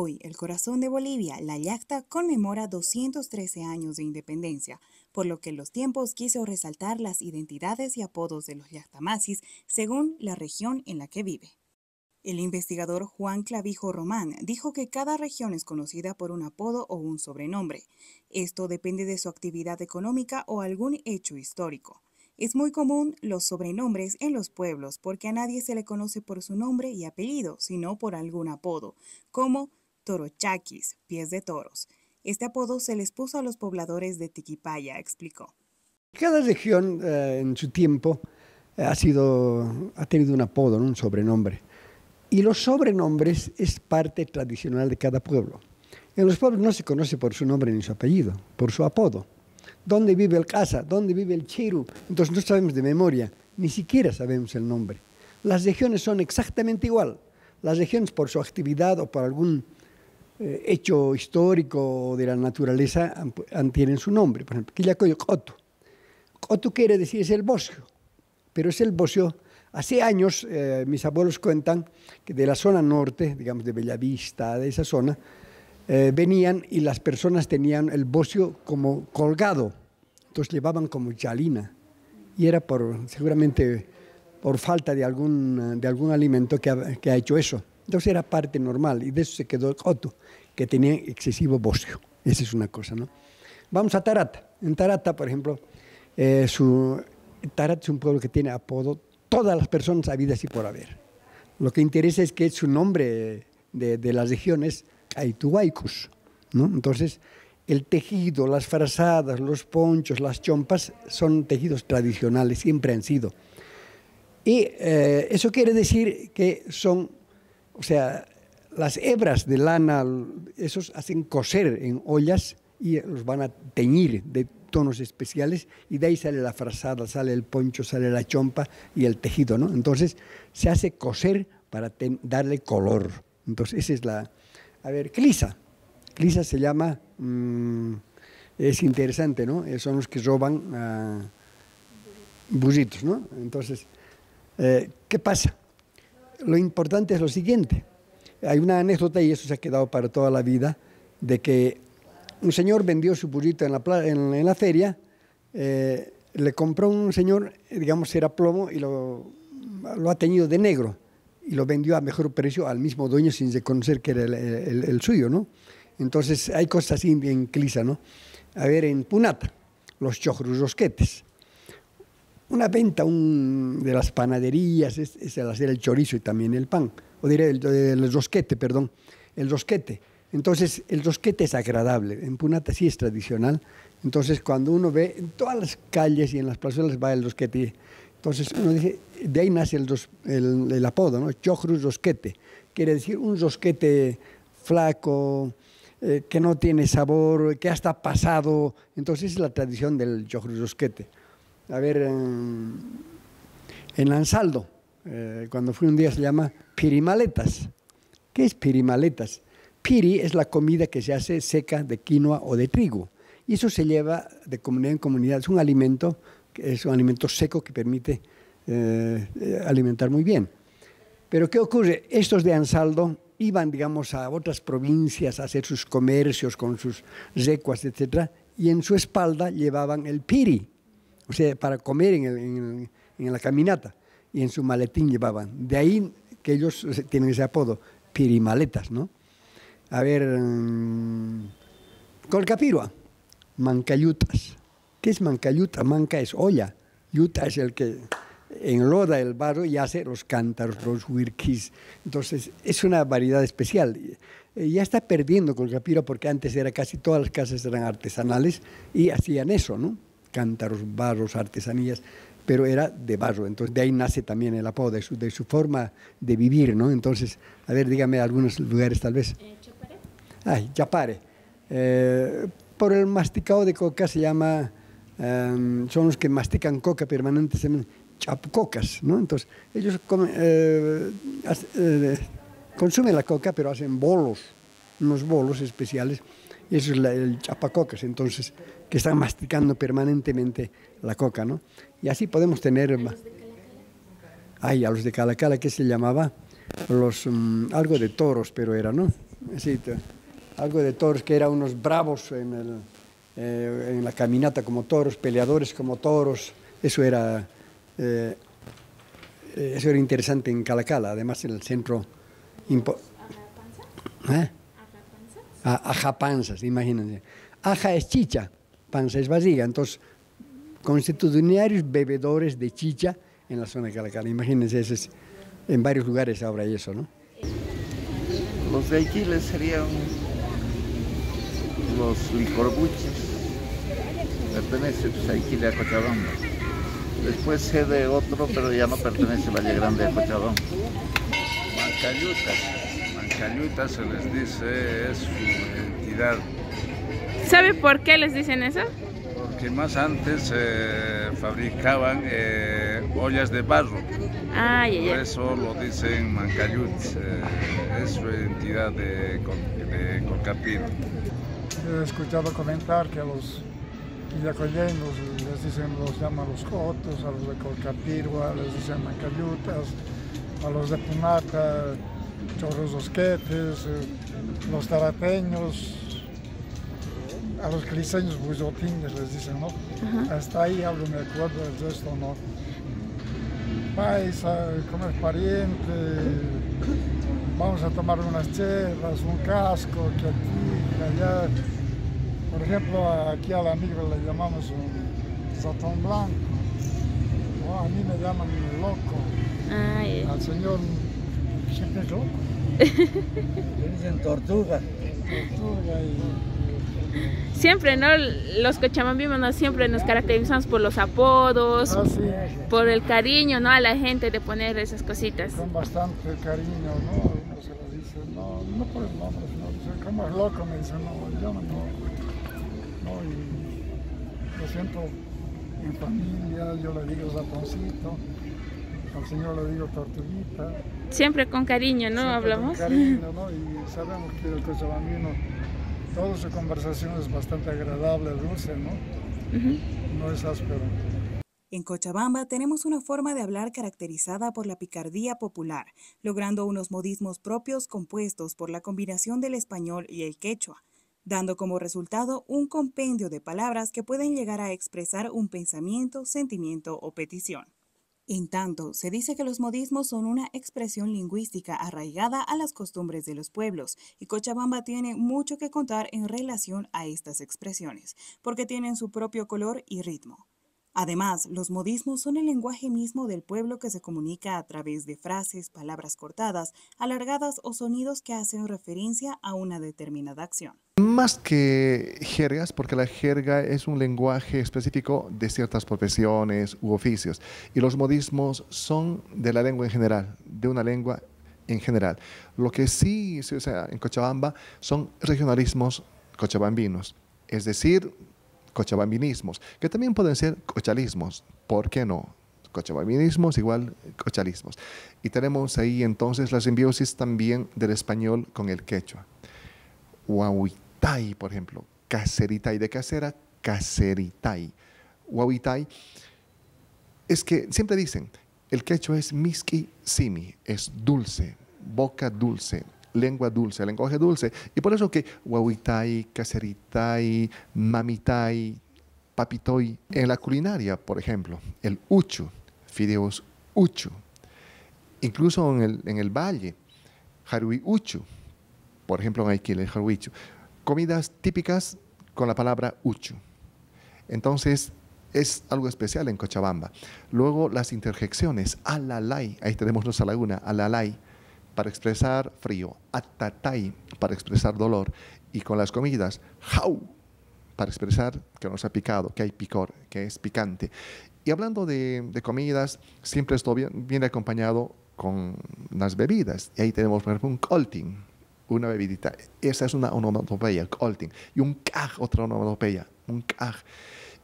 Hoy, el corazón de Bolivia, La Llacta, conmemora 213 años de independencia, por lo que en los tiempos quiso resaltar las identidades y apodos de los llactamasis según la región en la que vive. El investigador Juan Clavijo Román dijo que cada región es conocida por un apodo o un sobrenombre. Esto depende de su actividad económica o algún hecho histórico. Es muy común los sobrenombres en los pueblos porque a nadie se le conoce por su nombre y apellido, sino por algún apodo, como Torochaquis, pies de toros. Este apodo se les puso a los pobladores de Tiquipaya, explicó. Cada región en su tiempo ha tenido un apodo, ¿no? Un sobrenombre. Y los sobrenombres es parte tradicional de cada pueblo. En los pueblos no se conoce por su nombre ni su apellido, por su apodo. ¿Dónde vive el casa? ¿Dónde vive el chiru? Entonces no sabemos de memoria, ni siquiera sabemos el nombre. Las regiones son exactamente igual. Las regiones por su actividad o por algún hecho histórico de la naturaleza tienen su nombre. Por ejemplo, Quillacoyo, Coto. Coto quiere decir es el bosque, pero es el bosque. Hace años mis abuelos cuentan que de la zona norte, digamos de Bellavista, de esa zona, venían y las personas tenían el bocio como colgado, entonces llevaban como chalina, y era seguramente por falta de algún alimento que ha hecho eso. Entonces era parte normal, y de eso se quedó el coto, que tenía excesivo bocio. Esa es una cosa, ¿no? Vamos a Tarata. En Tarata, por ejemplo, Tarata es un pueblo que tiene apodo todas las personas habidas y por haber. Lo que interesa es que su nombre de las regiones Aituhuaycus, ¿no? Entonces, el tejido, las frazadas, los ponchos, las chompas son tejidos tradicionales, siempre han sido. Y eso quiere decir que son, o sea, las hebras de lana, esos hacen coser en ollas y los van a teñir de tonos especiales, y de ahí sale la frazada, sale el poncho, sale la chompa y el tejido, ¿no? Entonces se hace coser para darle color. Entonces esa es la... A ver, clisa. Clisa se llama, es interesante, ¿no? Son los que roban burritos, ¿no? Entonces, ¿qué pasa? Lo importante es lo siguiente. Hay una anécdota, y eso se ha quedado para toda la vida, de que un señor vendió su burrito en la feria, le compró un señor, digamos, era plomo, y lo ha teñido de negro, y lo vendió a mejor precio al mismo dueño sin reconocer que era el suyo, ¿no? Entonces hay cosas así en Clisa, ¿no? A ver, en Punata, los chocros rosquetes. Una venta de las panaderías es el hacer el chorizo y también el pan, o diré el rosquete, perdón, el rosquete. Entonces, el rosquete es agradable, en Punata sí es tradicional. Entonces, cuando uno ve en todas las calles y en las plazuelas va el rosquete, entonces uno dice, de ahí nace el apodo, ¿no? Chocrus rosquete, quiere decir un rosquete flaco, que no tiene sabor, que hasta pasado. Entonces, es la tradición del chocrus rosquete. A ver, en Ansaldo, cuando fui un día, se llama pirimaletas. ¿Qué es pirimaletas? Piri es la comida que se hace seca de quinoa o de trigo, y eso se lleva de comunidad en comunidad. Es un alimento seco que permite alimentar muy bien. Pero ¿qué ocurre? Estos de Ansaldo iban, digamos, a otras provincias a hacer sus comercios con sus recuas, etc., y en su espalda llevaban el piri, o sea, para comer en la caminata, y en su maletín llevaban. De ahí que ellos tienen ese apodo, pirimaletas, ¿no? A ver, Colcapirua, mancayutas. ¿Qué es mancayuta? Manca es olla, yuta es el que enloda el barro y hace los cántaros, los huirquis. Entonces, es una variedad especial. Ya está perdiendo Colcapirua porque antes casi todas las casas eran artesanales y hacían eso, ¿no? Cántaros, barros, artesanías, pero era de barro. Entonces, de ahí nace también el apodo, de su forma de vivir, ¿no? Entonces, a ver, dígame algunos lugares tal vez. Chapare. Por el masticado de coca se llama, son los que mastican coca permanentemente, chapcocas, ¿no? Entonces, ellos consumen la coca, pero hacen bolos, unos bolos especiales, y eso es el chapacocas, entonces, que están masticando permanentemente la coca, ¿no? Y así podemos tener... A los de Calacala, ¿qué se llamaba? algo de toros, pero era, ¿no? Sí, algo de toros, que eran unos bravos en la caminata como toros, peleadores como toros. Eso era interesante en Calacala, además en el centro. ¿Eh? Ajapanzas, imagínense. Aja es chicha, panza es vacía. Entonces, constitucionarios bebedores de chicha en la zona de Calacala. Imagínense, en varios lugares ahora hay eso, ¿no? Los de Aquiles serían los licorbuches, pertenece pues, a Aquiles, a Cochabamba. Después sé de otro, pero ya no pertenece a Valle Grande, a Cochabamba. Mancayutas se les dice, es su entidad. ¿Sabe por qué les dicen eso? Porque más antes fabricaban ollas de barro. Por eso lo dicen Mancayut, es su entidad de Colcapir. He escuchado comentar que a los quillacoyeños los llaman los jotos, a los de Colcapirgua les dicen Mancayutas, a los de Punata, chorros osquetes, los tarateños, a los cliseños bullotines les dicen, ¿no? Hasta ahí hablo, me acuerdo, del resto no. Paisa, comer pariente, vamos a tomar unas chelas, un casco, que aquí, que allá. Por ejemplo, aquí al amigo le llamamos un ratón blanco, o a mí me llaman loco, al señor siempre es loco. Le dicen tortuga. Tortuga Siempre, ¿no? Los cochabambinos, ¿no? Siempre nos caracterizamos por los apodos, sí, por el cariño, ¿no? A la gente de poner esas cositas. con bastante cariño, ¿no? Uno se lo dice, no por el nombre, sino como es loco, me dicen, no, yo no, y lo siento en familia, yo le digo ratoncito, al señor le digo tortuguita. Siempre con cariño, ¿no? Siempre hablamos. con cariño, ¿no? Y sabemos que el cochabambino, toda su conversación es bastante agradable, dulce, ¿no? No es áspero. En Cochabamba tenemos una forma de hablar caracterizada por la picardía popular, logrando unos modismos propios compuestos por la combinación del español y el quechua, dando como resultado un compendio de palabras que pueden llegar a expresar un pensamiento, sentimiento o petición. En tanto, se dice que los modismos son una expresión lingüística arraigada a las costumbres de los pueblos, y Cochabamba tiene mucho que contar en relación a estas expresiones, porque tienen su propio color y ritmo. Además, los modismos son el lenguaje mismo del pueblo que se comunica a través de frases, palabras cortadas, alargadas o sonidos que hacen referencia a una determinada acción. Más que jergas, porque la jerga es un lenguaje específico de ciertas profesiones u oficios, y los modismos son de la lengua en general, de una lengua en general. Lo que sí se usa en Cochabamba son regionalismos cochabambinos, es decir, cochabambinismos, que también pueden ser cochalismos, ¿por qué no? Cochabambinismos igual cochalismos. Y tenemos ahí entonces la simbiosis también del español con el quechua. Huahuitay, por ejemplo, caseritay, de casera, caseritay. Huahuitay, es que siempre dicen, el quechua es miski simi, es dulce, boca dulce, lengua dulce, lenguaje dulce, y por eso que huahuitay, caseritay, mamitay, papitoy, en la culinaria, por ejemplo, el uchu, fideos uchu, incluso en el valle, jarui uchu, por ejemplo en Aquiles, jarui uchu, comidas típicas con la palabra uchu. Entonces, es algo especial en Cochabamba. Luego, las interjecciones, alalay, ahí tenemos nuestra laguna, alalay, para expresar frío, atatay, para expresar dolor, y con las comidas, jau, para expresar que nos ha picado, que hay picor, que es picante. Y hablando de comidas, siempre esto viene acompañado con las bebidas, y ahí tenemos, por ejemplo, un colting, una bebidita, esa es una onomatopeya, colting, y un caj, otra onomatopeya, un caj.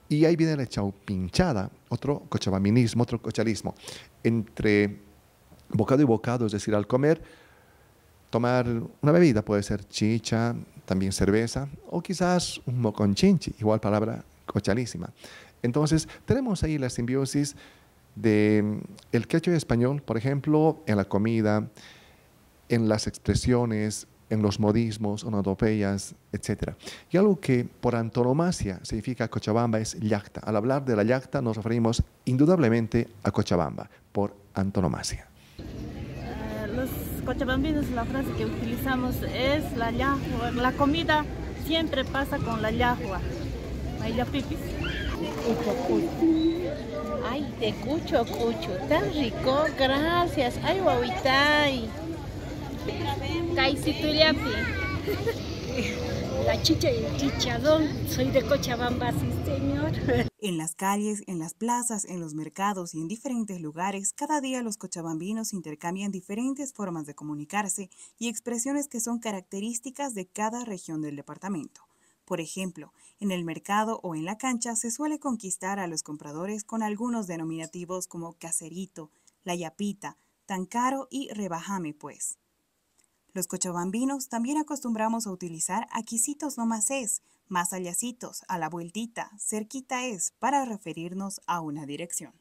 Y ahí viene la chaupinchada, otro cochabaminismo, otro cochalismo, entre bocado y bocado, es decir, al comer, tomar una bebida, puede ser chicha, también cerveza, o quizás un moconchinchi, igual palabra cochalísima. Entonces, tenemos ahí la simbiosis del quechua y español, por ejemplo, en la comida, en las expresiones, en los modismos, onomatopeyas, etc. Y algo que por antonomasia significa Cochabamba es llacta. Al hablar de la llacta nos referimos indudablemente a Cochabamba, por antonomasia. Los cochabambinos, la frase que utilizamos es la llajua. La comida siempre pasa con la llajua. ¿Mayla pipis? Ay, de cucho, tan rico, gracias. Ay, guauitay. Caicituliapi. La chicha y el chicharrón. Soy de Cochabamba, sí, señor. En las calles, en las plazas, en los mercados y en diferentes lugares, cada día los cochabambinos intercambian diferentes formas de comunicarse y expresiones que son características de cada región del departamento. Por ejemplo, en el mercado o en la cancha se suele conquistar a los compradores con algunos denominativos como caserito, la yapita, tan caro y rebájame pues. Los cochabambinos también acostumbramos a utilizar aquisitos nomás es, más allácitos, a la vueltita, cerquita es, para referirnos a una dirección.